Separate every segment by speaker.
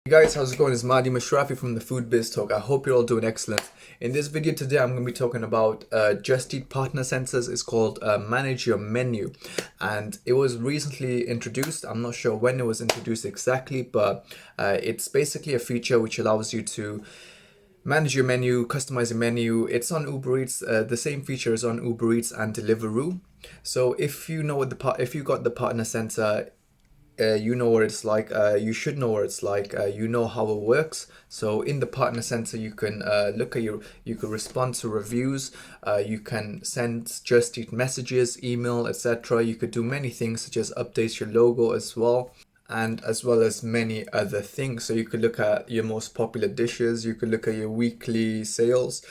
Speaker 1: Hey guys, how's it going? It's Mahdi Mashrafi from the Food Biz Talk. I hope you're all doing excellent. In this video today, I'm going to be talking about Just Eat Partner Centers. It's called Manage Your Menu, and it was recently introduced. I'm not sure when it was introduced exactly, but it's basically a feature which allows you to manage your menu, customize your menu. It's on Uber Eats. The same feature is on Uber Eats and Deliveroo. So if you know what if you got the Partner Center, you know what it's like. You should know what it's like. You know how it works. So in the partner center, you can you can respond to reviews. You can send Just Eat messages, email, etc. You could do many things such as update your logo as well, and as well as many other things. So you could look at your most popular dishes. You could look at your weekly sales.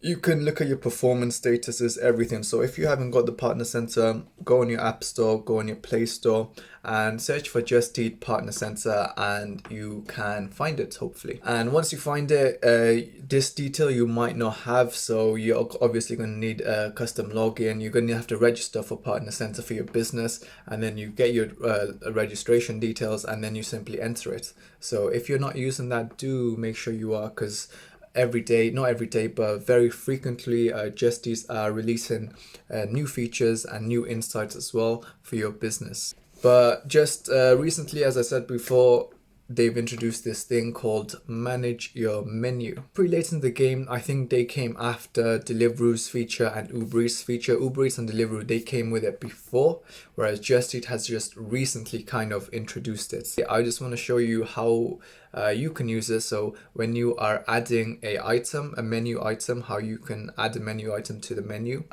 Speaker 1: You can look at your performance statuses, everything. So if you haven't got the Partner Center, go on your App Store, go on your Play Store and search for Just Eat Partner Center, and you can find it hopefully. And once you find it, this detail you might not have, so you're obviously going to need a custom login. You're going to have to register for Partner Center for your business, and then you get your registration details, and then you simply enter it. So if you're not using that, do make sure you are, because every day, not every day, but very frequently, Just Eat are releasing new features and new insights as well for your business. But just recently, as I said before, they've introduced this thing called Manage Your Menu. Pretty late in the game. I think they came after Deliveroo's feature and Uber Eats feature. Uber Eats and Deliveroo, they came with it before, whereas Just Eat has just recently kind of introduced it. I just want to show you how you can use this. So when you are adding a menu item, how you can add a menu item to the menu,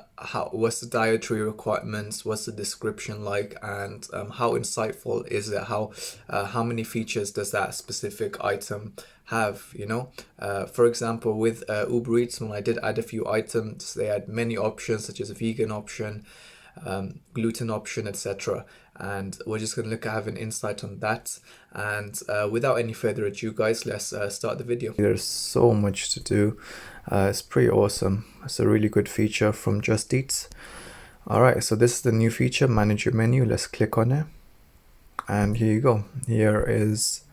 Speaker 1: what's the dietary requirements, what's the description like, and how insightful is it, how many features does that specific item have, you know. For example, with Uber Eats, when I did add a few items, they had many options such as a vegan option, gluten option, etc. And we're just going to look at having insight on that. And without any further ado, guys, let's start the video. There's so much to do. It's pretty awesome. It's a really good feature from Just Eat. Alright, so this is the new feature, Manage Your Menu. Let's click on it, and here you go. Here is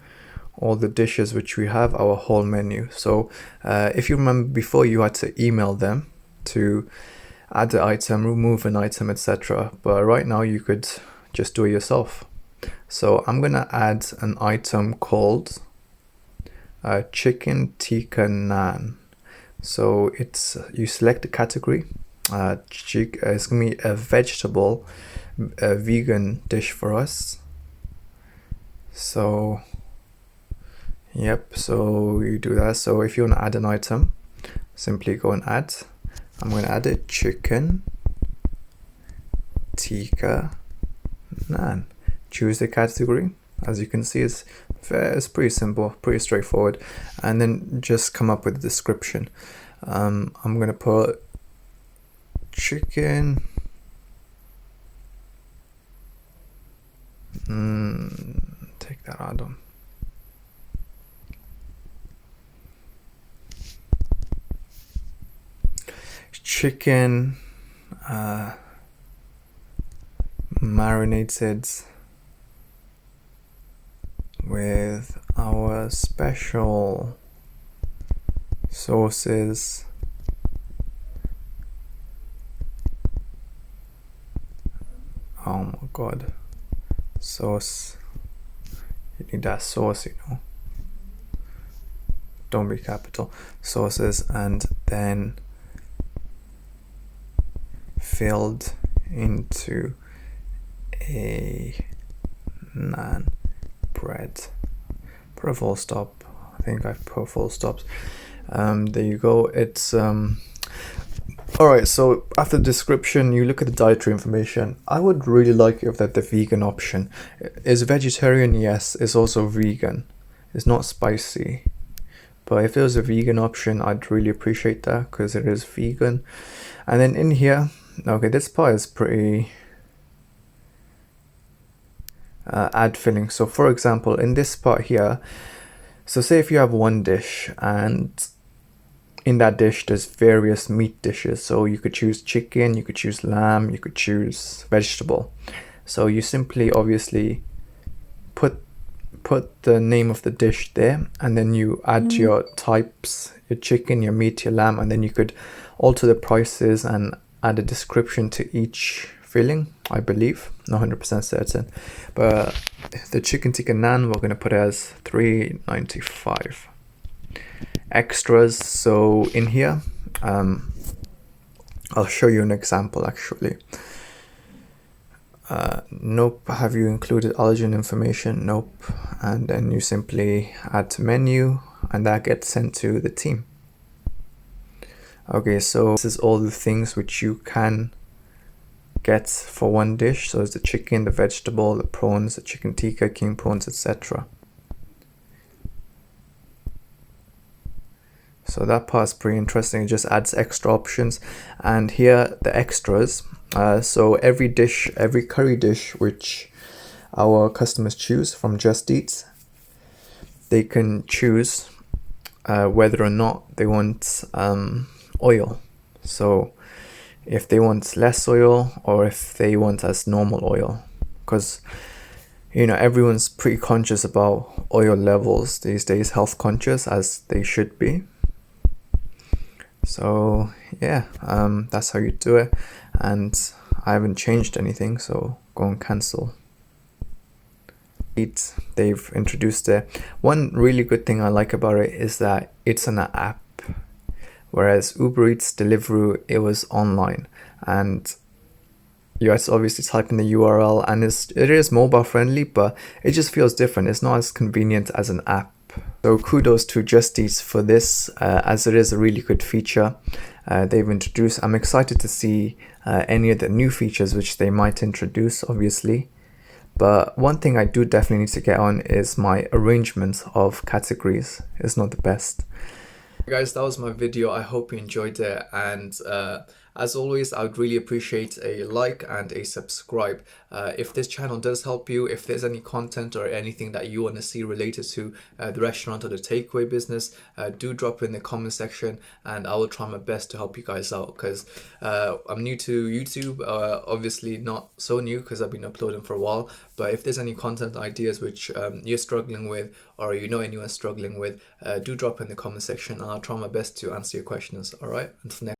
Speaker 1: all the dishes which we have, our whole menu. So if you remember before, you had to email them to add the item, remove an item, etc. But right now you could just do it yourself. So I'm gonna add an item called chicken tikka naan. So you select the category. It's gonna be a vegetable, a vegan dish for us. So yep, so you do that. So if you want to add an item, simply go and add. I'm going to add it, chicken tikka naan. Choose the category. As you can see, it's pretty simple, pretty straightforward, and then just come up with a description. I'm going to put chicken take that out on. Chicken marinated with our special sauces, oh my god, sauce, you need that sauce, you know, don't be capital, sauces, and then filled into a naan bread. Put a full stop. I think I've put full stops. There you go. It's alright, so after the description, you look at the dietary information. I would really like if that the vegan option is vegetarian. Yes, it's also vegan. It's not spicy. But if there was a vegan option, I'd really appreciate that, because it is vegan. And then in here, okay, this part is pretty add filling. So for example, in this part here, so say if you have one dish, and in that dish there's various meat dishes, so you could choose chicken, you could choose lamb, you could choose vegetable. So you simply obviously put put the name of the dish there, and then you add your types, your chicken, your meat, your lamb, and then you could alter the prices and add a description to each filling, I believe. Not 100% certain. But the chicken tikka naan, we're going to put it as $3.95. Extras, so in here, I'll show you an example actually. Nope. Have you included allergen information? Nope. And then you simply add to menu, and that gets sent to the team. Okay, so this is all the things which you can get for one dish. So it's the chicken, the vegetable, the prawns, the chicken tikka, king prawns, etc. So that part's pretty interesting. It just adds extra options. And here the extras. So every dish, every curry dish which our customers choose from Just Eat, they can choose whether or not they want oil. So if they want less oil or if they want as normal oil, because you know everyone's pretty conscious about oil levels these days, health conscious as they should be. So yeah, that's how you do it, and I haven't changed anything, so go and cancel. They've introduced it. One really good thing I like about it is that it's an app, whereas Uber Eats, Deliveroo, it was online, and you have to obviously type in the URL, and it is mobile friendly, but it just feels different. It's not as convenient as an app. So kudos to Just Eat for this, as it is a really good feature they've introduced. I'm excited to see any of the new features which they might introduce, obviously. But one thing I do definitely need to get on is my arrangement of categories. It's not the best. Guys, that was my video. I hope you enjoyed it, and as always, I would really appreciate a like and a subscribe. If this channel does help you, if there's any content or anything that you want to see related to the restaurant or the takeaway business, do drop it in the comment section, and I will try my best to help you guys out, because I'm new to YouTube, obviously not so new because I've been uploading for a while. But if there's any content ideas which you're struggling with, or you know anyone struggling with, do drop in the comment section, and I'll try my best to answer your questions. All right, until next